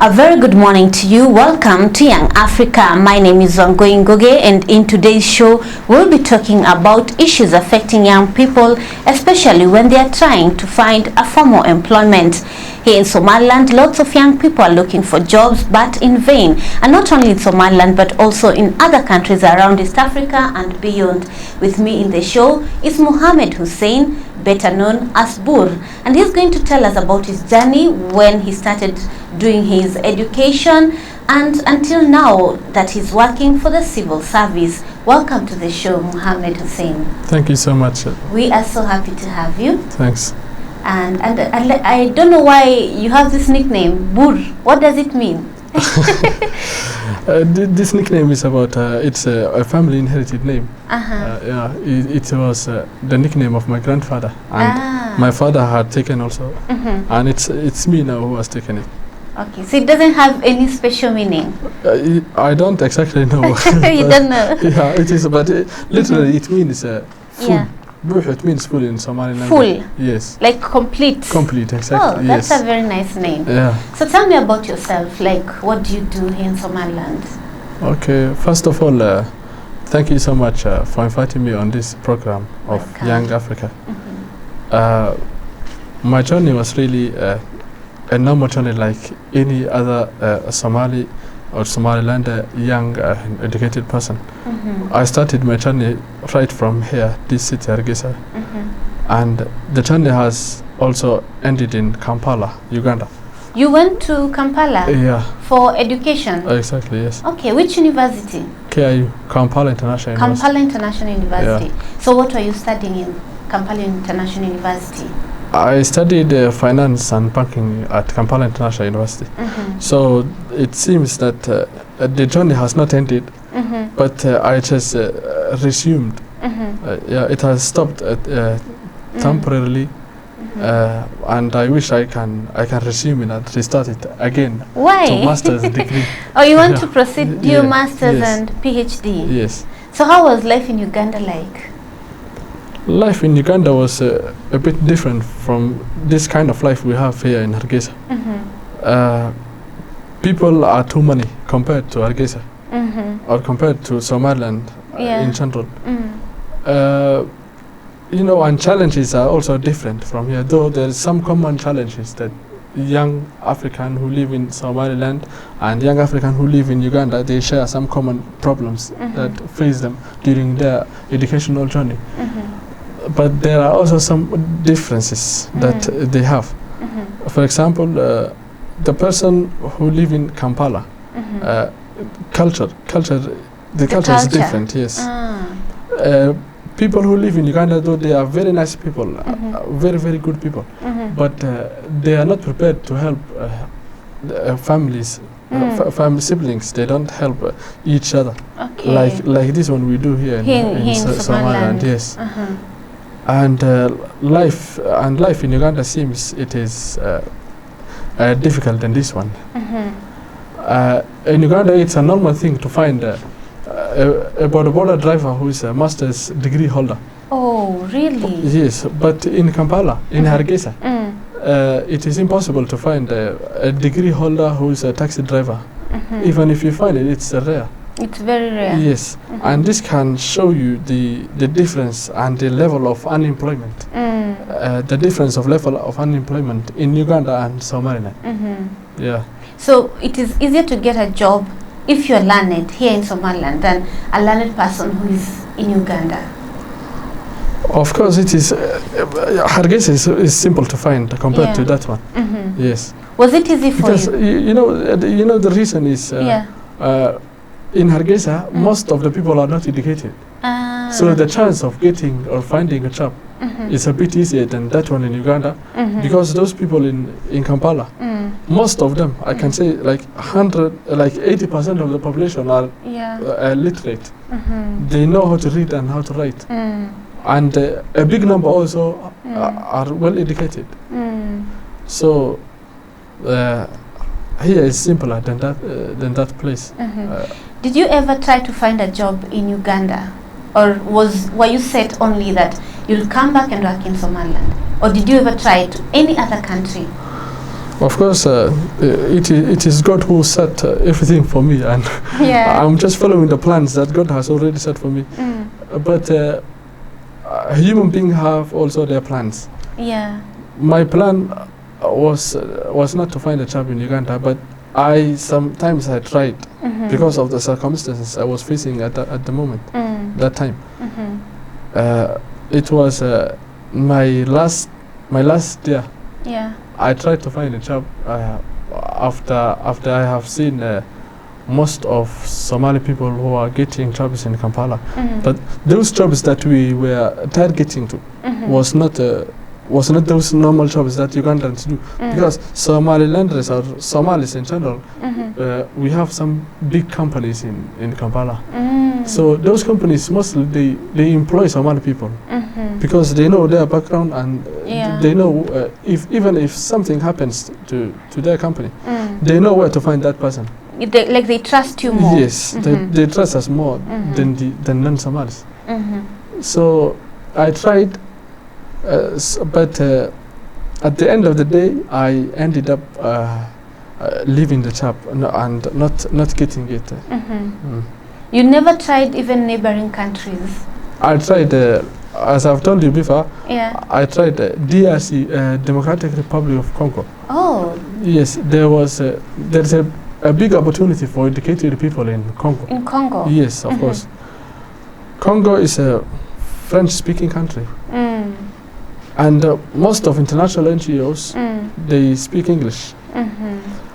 A very good morning to you. Welcome to Young Africa. My name is Wangui, Ngugi, and in today's show, we'll be talking about issues affecting young people, especially when they are trying to find a formal employment. Here in Somaliland, lots of young people are looking for jobs, but in vain. And not only in Somaliland, but also in other countries around East Africa and beyond. With me in the show is Mohamoud Hussein, better known as Buuh, and he's going to tell us about his journey when he started doing his education and until now that he's working for the civil service. Welcome to the show, Mohamoud Hussein. Thank you so much. We are so happy to have you. Thanks. And I don't know why you have this nickname, Buuh. What does it mean? This nickname is about it's a family inherited name. It was the nickname of my grandfather, and my father had taken also, and it's me now who has taken it. Okay, so it doesn't have any special meaning. I don't exactly know. You don't know? Yeah, it is, but literally it means full. Yeah. Buuh, it means full in Somali language. Full? Yes. Like complete? Complete, exactly. Oh, that's a very nice name. Yeah. So tell me about yourself, like what do you do here in Somaliland? Okay, first of all, thank you so much for inviting me on this program of Young Africa. My journey was really a normal journey like any other Somali or Somaliland young educated person. I started my journey right from here, this city, Hargeisa, and the journey has also ended in Kampala, Uganda. You went to Kampala? Yeah. For education? Exactly, yes. Okay, which university? KIU, Kampala International University. Kampala International University. Yeah. So what were you studying in Kampala International University? I studied finance and banking at Kampala International University. So it seems that the journey has not ended, but I just resumed. Yeah, it has stopped temporarily, and I wish I can resume it and restart it again. Why? To master's degree. Oh, you want to proceed, do your master's yes. and PhD? Yes. So how was life in Uganda like? Life in Uganda was a bit different from this kind of life we have here in Hargeisa. People are too many compared to Hargeisa or compared to Somaliland in general. You know, and challenges are also different from here, though there are some common challenges that young African who live in Somaliland and young African who live in Uganda, they share some common problems that face them during their educational journey. But there are also some differences that they have. For example, the person who live in Kampala, culture is different, yes. People who live in Uganda, though they are very nice people, very, very good people, but they are not prepared to help families, family siblings. They don't help each other like this one we do here in Somaliland, yes. And life in Uganda seems it is difficult than this one. In Uganda, it's a normal thing to find a border driver who is a master's degree holder. Oh, really? Yes, but in Kampala, in Hargeisa, it is impossible to find a degree holder who is a taxi driver. Even if you find it, it's rare. It's very rare. Yes, and this can show you the difference and the level of unemployment. The difference of level of unemployment in Uganda and Somaliland. Yeah. So it is easier to get a job if you're learned here in Somaliland than a learned person who is in Uganda. Of course, it is. Hargeisa is simple to find compared to that one. Yes. Was it easy for because you? You know the reason is in Hargeisa most of the people are not educated, so the chance of getting or finding a job is a bit easier than that one in Uganda, because those people in Kampala, most of them, I can say like 80% of the population are literate. They know how to read and how to write. And a big number also are well educated. So here is simpler than that place. Did you ever try to find a job in Uganda, or were you set only that you'll come back and work in Somaliland, or did you ever try to any other country? Of course, it is God who set everything for me, and Yeah. I'm just following the plans that God has already set for me. But human beings have also their plans. Yeah. My plan was not to find a job in Uganda, but sometimes I tried because of the circumstances I was facing at the moment, that time. It was my last year. Yeah. I tried to find a job after I have seen most of Somali people who are getting jobs in Kampala. But those jobs that we were targeting to was not those normal jobs that Ugandans do. Because Somalilanders or Somalis in general, we have some big companies in Kampala. So those companies mostly they employ Somali people because they know their background, and they know even if something happens to their company, they know where to find that person. They trust you more. Yes, they trust us more than non-Somalis. So I tried, but at the end of the day, I ended up leaving the job and not getting it. You never tried even neighboring countries? I tried, as I've told you before, I tried DRC, Democratic Republic of Congo. Oh. Yes, there's a big opportunity for educated people in Congo. In Congo? Yes, of course. Congo is a French-speaking country. And most of international NGOs, they speak English.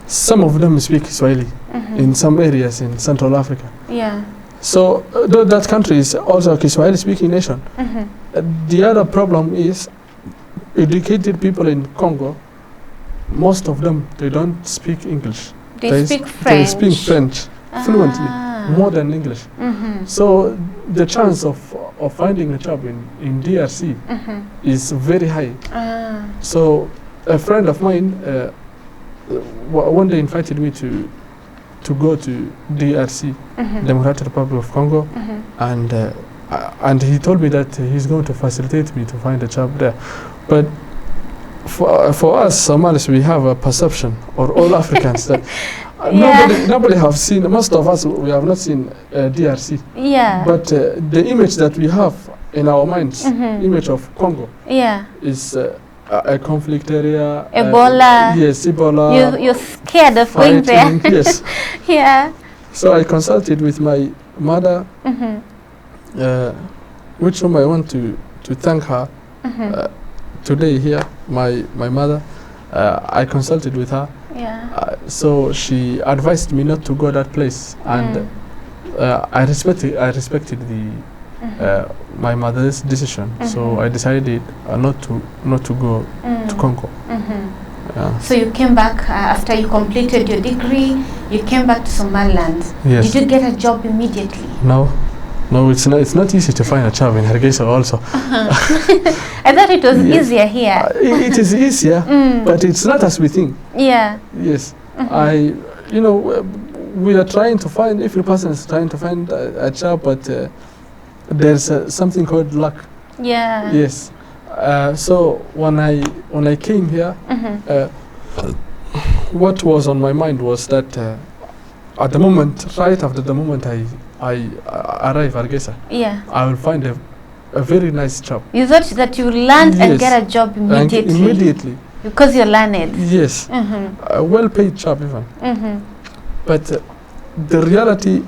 Some of them speak Swahili in some areas in Central Africa. Yeah. So that country is also a Kiswahili-speaking nation. The other problem is educated people in Congo, most of them, they don't speak English. They speak French? They speak French fluently, more than English. So the chance of finding a job in DRC is very high. So a friend of mine one day invited me to go to DRC, Democratic Republic of Congo, and he told me that he's going to facilitate me to find a job there. But for us Somalis, we have a perception, or all Africans, that nobody have seen. Most of us, we have not seen DRC. Yeah. But the image that we have in our minds, image of Congo, is a conflict area. Ebola. Yes, Ebola. You're scared of going there. Yes. Yeah. So I consulted with my mother, which I want to thank her today here. My mother, I consulted with her. Yeah. So she advised me not to go that place, and I respected the my mother's decision. So I decided not to go to Congo. Yeah. So you came back after you completed your degree. You came back to Somaliland. Yes. Did you get a job immediately? No, it's not easy to find a job in Hargeisa also. I thought it was easier here. It is easier, but it's not as we think. Yeah. Yes. We are trying to find, every person is trying to find a job, but there's something called luck. Yeah. Yes. So when I came here, what was on my mind was that at the moment, right after the moment I arrive at Hargeisa, I will find a very nice job. You thought that you learned and get a job immediately? Immediately. Because you're learned? Yes. A well-paid job even. But the reality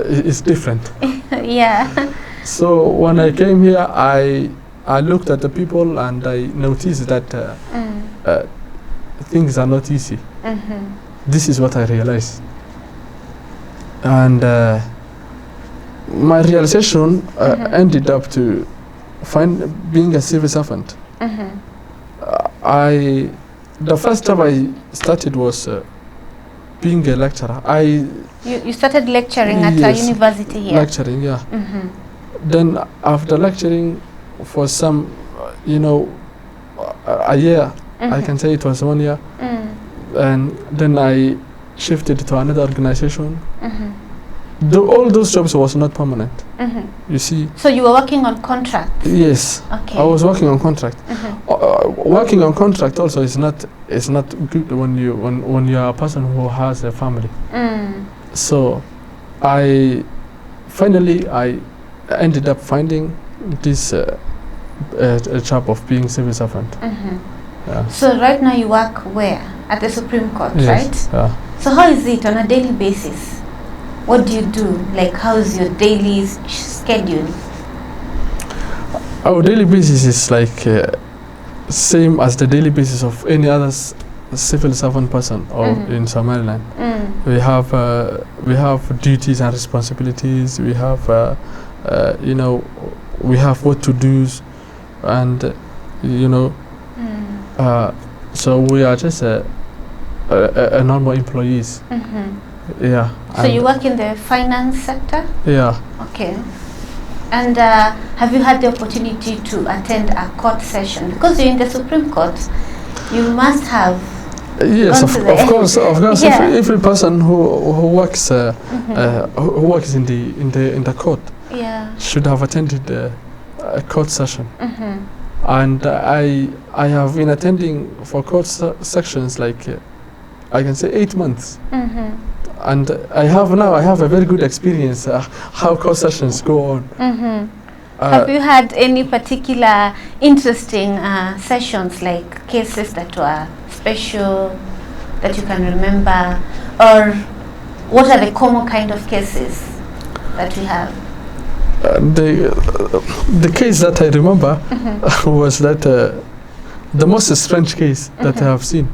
is different. Yeah. So when I came here, I looked at the people and I noticed that things are not easy. This is what I realized. And my realization ended up to being a civil servant. The first job I started was being a lecturer. You started lecturing at a university here? Lecturing, yeah. Then after lecturing for some, a year, I can say it was 1 year, and then I shifted to another organization, all those jobs was not permanent. You see. So you were working on contract? Yes. Okay. I was working on contract. Working on contract also is not good when you are a person who has a family. So I finally ended up finding this a job of being civil servant. Yeah. So right now you work where? At the Supreme Court, Yes. right? Yeah. So how is it on a daily basis? What do you do? Like, how's your daily schedule? Our daily basis is like same as the daily basis of any other civil servant person or in Somaliland. We have duties and responsibilities. We have we have what to do, and so we are just a normal employees. Yeah. So you work in the finance sector? Yeah. Okay. And have you had the opportunity to attend a court session? Because you're in the Supreme Court, you must have. Yes, of course. Yeah. Every person who works who works in the court should have attended a court session. And I have been attending for court sections like I can say 8 months. And I have a very good experience how court sessions go on. Have you had any particular interesting sessions, like cases that were special that you can remember, or what are the common kind of cases that we have? The case that I remember was that the most strange case that I have seen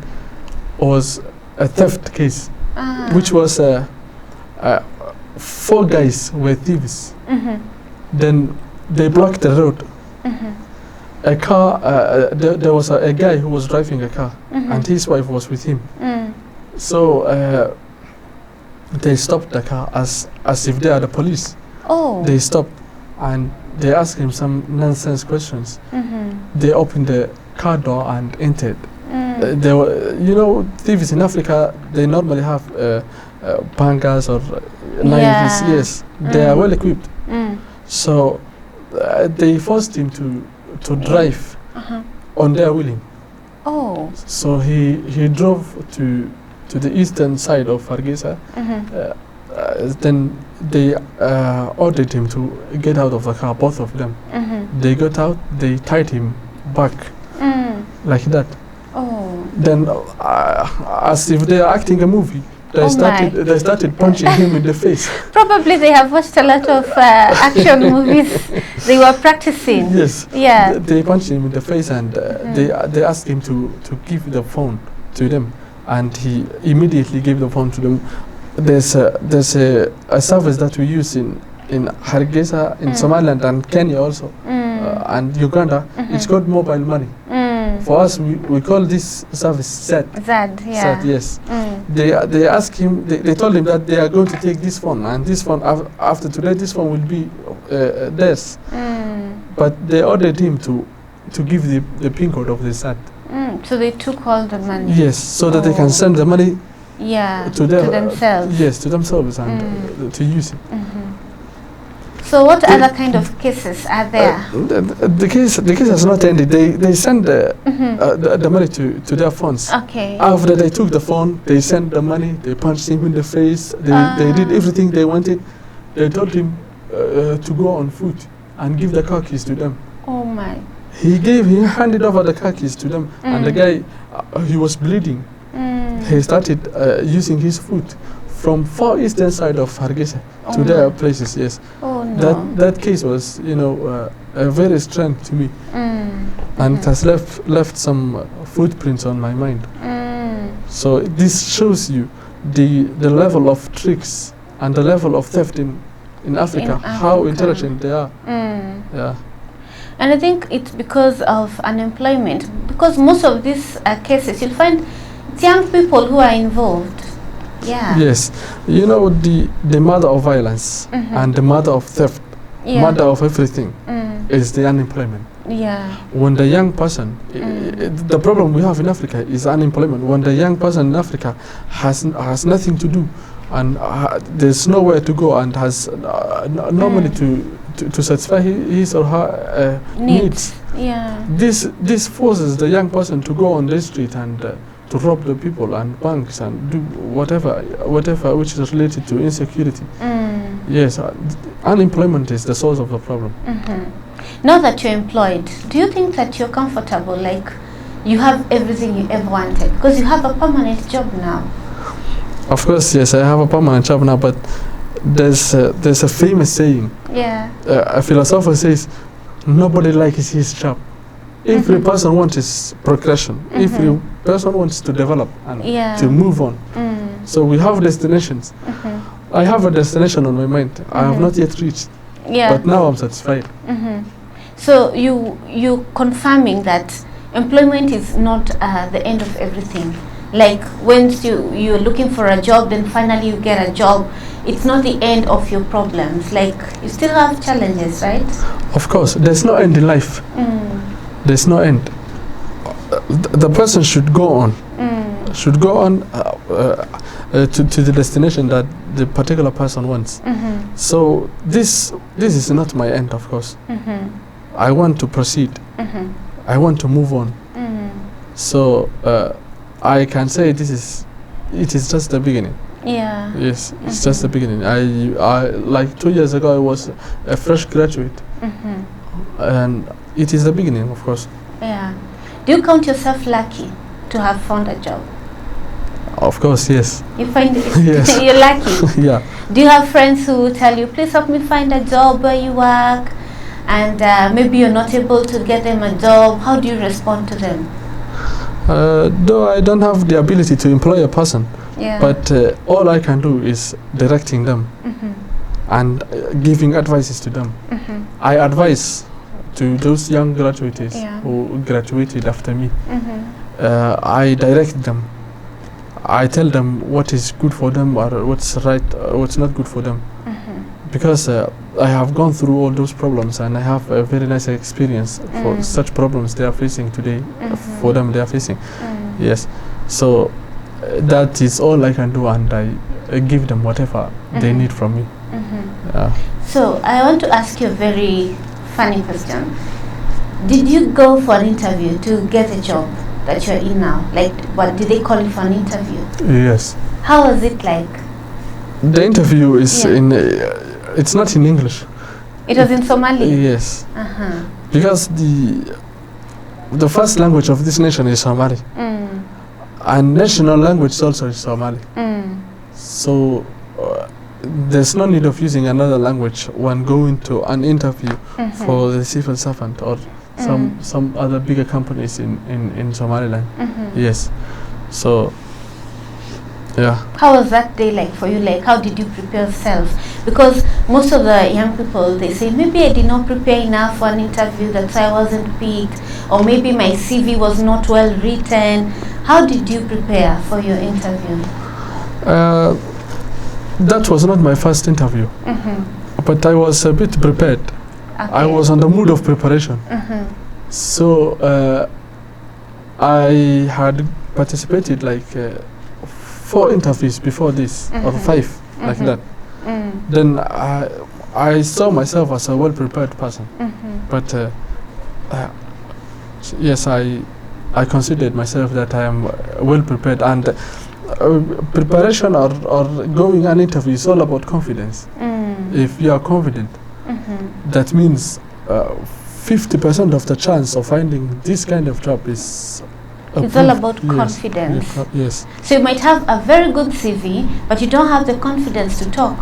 was a theft case, which was 4 guys were thieves. Then they blocked the road. A car, there was a guy who was driving a car, and his wife was with him. So they stopped the car as if they are the police. They stopped and they asked him some nonsense questions. They opened the car door and entered. They were, thieves in Africa, they normally have pangas or knives. Yes, they are well equipped. So they forced him to drive on their willing. So he drove to the eastern side of Hargeisa. Then they ordered him to get out of the car, both of them. They got out, they tied him back like that. Then as if they are acting a movie, they started punching him in the face. Probably they have watched a lot of action movies. They were practicing. Yes. Yeah. They punched him in the face, and they asked him to give the phone to them, and he immediately gave the phone to them. There's a service that we use in Hargeisa, in Somaliland and Kenya also, and Uganda. It's called mobile money. For us, we call this service ZAD. ZAD, yeah. ZAD, yes. They asked him, they told him that they are going to take this phone, and this phone, after today, this phone will be theirs. But they ordered him to give the PIN code of the ZAD. So they took all the money? Yes, so that they can send the money to themselves. Yes, to themselves and to use it. So what other kind of cases are there? The case has not ended. They send the money to their phones. Okay. After they took the phone, they sent the money. They punched him in the face. They did everything they wanted. They told him to go on foot and give the car keys to them. Oh my! He handed over the car keys to them, and the guy, he was bleeding. He started using his foot from far eastern side of Hargeisa to their places. Yes. Oh no. That case was, very strange to me, and it has left some footprints on my mind. So this shows you the level of tricks and the level of theft in Africa, how intelligent they are. Yeah. And I think it's because of unemployment, because most of these cases you'll find it's young people who are involved. Yeah. Yes, the mother of violence and the mother of theft, mother of everything, is the unemployment. Yeah. When the young person, the problem we have in Africa is unemployment. When the young person in Africa has nothing to do, and there's nowhere to go, and has no money to satisfy his or her needs. Yeah. This forces the young person to go on the street and to rob the people and banks and do whatever which is related to insecurity. Yes, unemployment is the source of the problem. Now that you're employed, do you think that you're comfortable, like you have everything you ever wanted? Because you have a permanent job now. Of course, yes, I have a permanent job now, but there's a famous saying. Yeah. A philosopher says, nobody likes his job. Every person wants his progression. Every person wants to develop and to move on. So we have destinations. I have a destination on my mind. I have not yet reached. Yeah. But now I'm satisfied. So you confirming that employment is not the end of everything. Like once you're looking for a job, then finally you get a job. It's not the end of your problems. Like you still have challenges, right? Of course, there's no end in life. There's no end. The person should go on. Should go on to the destination that the particular person wants. So this is not my end, of course. I want to proceed. I want to move on. So I can say it is just the beginning. Yeah. Yes, it's just the beginning. I like 2 years ago I was a fresh graduate, and it is the beginning, of course. Yeah. Do you count yourself lucky to have found a job? Of course, yes. You find it? Yes. You're lucky. Yeah. Do you have friends who tell you, please help me find a job where you work, and maybe you're not able to get them a job? How do you respond to them? Though I don't have the ability to employ a person, but all I can do is directing them and giving advices to them. I advise to those young graduates who graduated after me. I direct them. I tell them what is good for them or what's right, what's not good for them. Because I have gone through all those problems, and I have a very nice experience for such problems they are facing today. For them, they are facing. Yes. So that is all I can do, and I give them whatever they need from me. So I want to ask you a very funny question. Did you go for an interview to get a job that you're in now? Like, what did they call you for an interview? Yes. How was it like? The interview is in. It's not in English. It was in Somali. Yes. Because the first language of this nation is Somali, and national language also is Somali. So there's no need of using another language when going to an interview for the civil servant or some other bigger companies in Somaliland. Yes. So yeah. How was that day like for you? Like, how did you prepare yourself? Because most of the young people, they say, maybe I did not prepare enough for an interview, that's why I wasn't picked, or maybe my CV was not well written. How did you prepare for your interview? That was not my first interview, but I was a bit prepared. I was on the mood of preparation. So I had participated like 4 interviews before this, or 5, like that. Then I saw myself as a well-prepared person. But yes, I considered myself that I am well-prepared, and preparation or going an interview is all about confidence. If you are confident, that means 50% of the chance of finding this kind of job is it's all about confidence. Yes. So you might have a very good CV, but you don't have the confidence to talk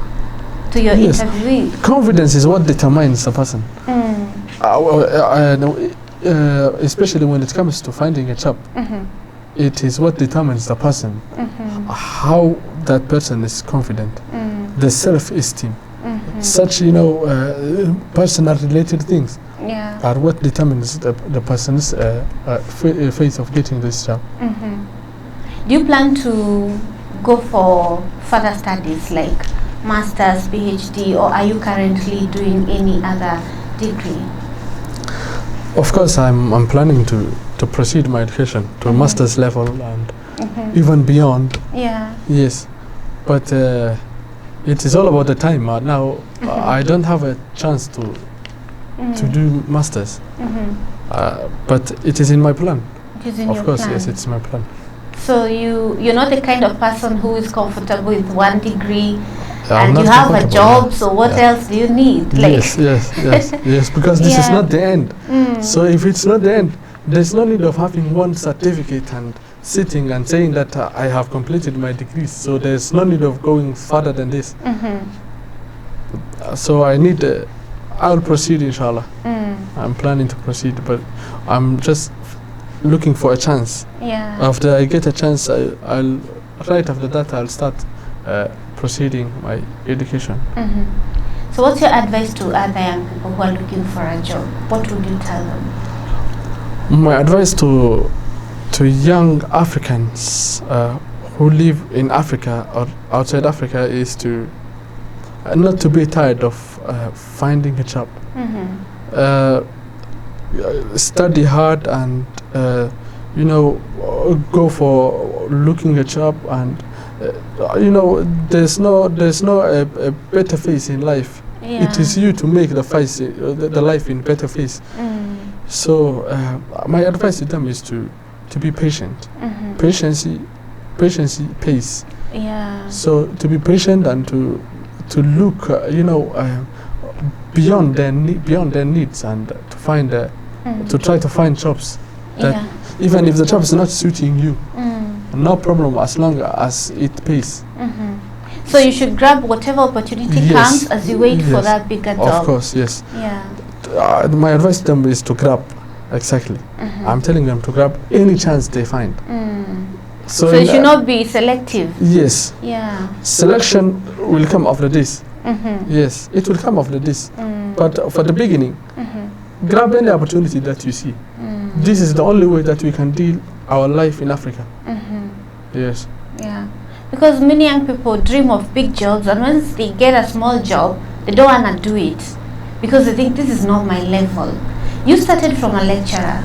to your interviewee. Confidence is what determines a person. Especially when it comes to finding a job. It is what determines the person. How that person is confident. The self-esteem. Such, personal related things are what determines the person's phase of getting this job. Do you plan to go for further studies like master's, PhD, or are you currently doing any other degree? Of course, I'm planning to proceed my education to master's level and even beyond. Yeah. Yes. but it is all about the time. Now I don't have a chance to do masters, but it is in my plan. It is in Of your course, plan. yes, it's my plan. So you're not the kind of person who is comfortable with one degree I'm and you not have a comfortable, job, yeah. so what Yeah. else do you need? Yes, yes, because this is Yeah. not the end. So if it's not the end, there's no need of having one certificate and sitting and saying that I have completed my degrees. So there's no need of going further than this. So I need, I'll proceed inshallah. I'm planning to proceed, but I'm just looking for a chance. Yeah. After I get a chance, I'll right after that I'll start proceeding my education. So what's your advice to other young people who are looking for a job? What would you tell them? My advice to young Africans who live in Africa or outside Africa is to not to be tired of finding a job. Study hard and you know, go for looking a job, and you know, there's no a better face in life. Yeah. It is you to make the face the life in better face. So my advice to them is to be patient. Patience pays. Yeah. So to be patient and to look you know, beyond their needs, and to find to try to find jobs that even if the job is not suiting you, no problem, as long as it pays. So you should grab whatever opportunity comes as you wait for that bigger job. Of course, yes. Yeah. My advice to them is to grab. Exactly. I'm telling them to grab any chance they find. So you should not be selective. Yes. Yeah. Selection will come after this. Yes, it will come after this. But for the beginning, grab any opportunity that you see. This is the only way that we can deal our life in Africa. Yes. Yeah. Because many young people dream of big jobs, and once they get a small job, they don't want to do it because they think this is not my level. You started from a lecturer,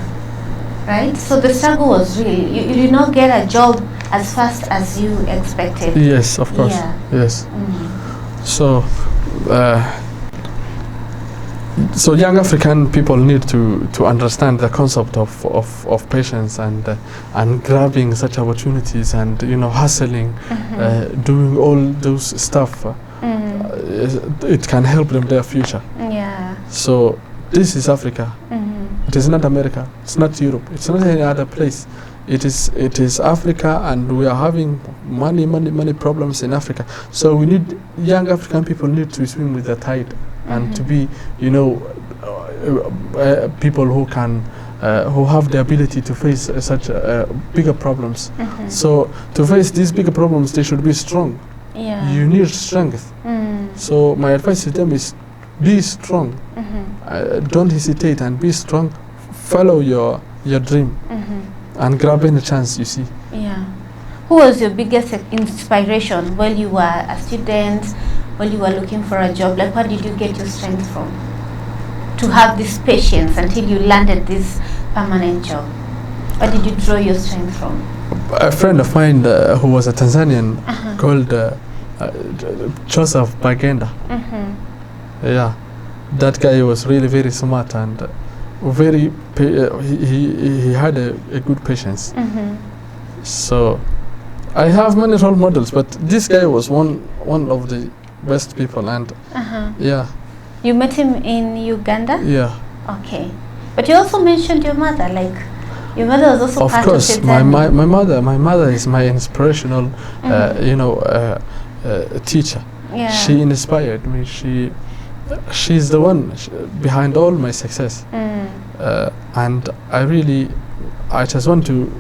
right? So the struggle was real. You did not get a job as fast as you expected. Yes, of course. Yeah. Yes. So, so young African people need to understand the concept of patience and grabbing such opportunities, and you know, hustling, doing all those stuff. It can help them their future. Yeah. So this is Africa. It is not America. It's not Europe. It's not any other place. It is Africa, and we are having many problems in Africa. So we need, young African people need to swim with the tide, and to be, you know, people who can who have the ability to face such bigger problems. So to face these bigger problems, they should be strong. Yeah. You need strength. So my advice to them is be strong. Don't hesitate and be strong. Follow your dream and grab any chance you see. Yeah. Who was your biggest inspiration while you were a student, while you were looking for a job? Like, where did you get your strength from to have this patience until you landed this permanent job? Where did you draw your strength from? A friend of mine who was a Tanzanian called Joseph Bagenda. Yeah, that guy was really very smart and very he had a good patience. So I have many role models, but this guy was one of the best people. And yeah. You met him in Uganda? Yeah. Okay. But you also mentioned your mother, like your mother was also part of course, your journey. my mother is my inspirational you know, teacher. Yeah. She inspired me. She's the one behind all my success. And I just want to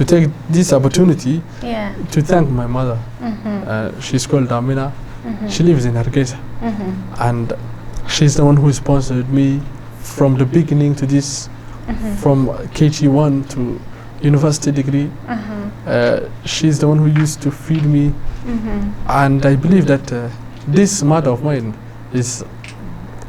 take this opportunity to thank my mother. She's called Amina. She lives in Hargeisa, and she's the one who sponsored me from the beginning to this, from KG1 to university degree. She's the one who used to feed me, and I believe that this mother of mine is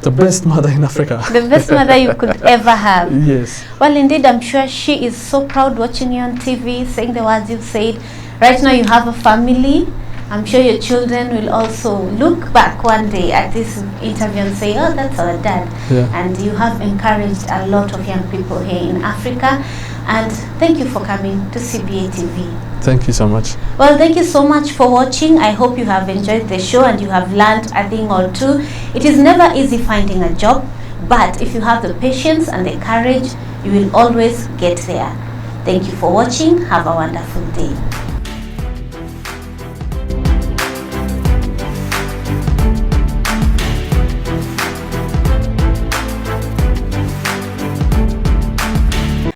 the best mother in Africa. The best mother you could ever have. Yes. Well, indeed, I'm sure she is so proud watching you on TV, saying the words you've said. Right now you have a family, I'm sure your children will also look back one day at this interview and say, oh, that's our dad. Yeah. And you have encouraged a lot of young people here in Africa. And thank you for coming to CBA TV. Thank you so much. Well, thank you so much for watching. I hope you have enjoyed the show and you have learned a thing or two. It is never easy finding a job, but if you have the patience and the courage, you will always get there. Thank you for watching. Have a wonderful day.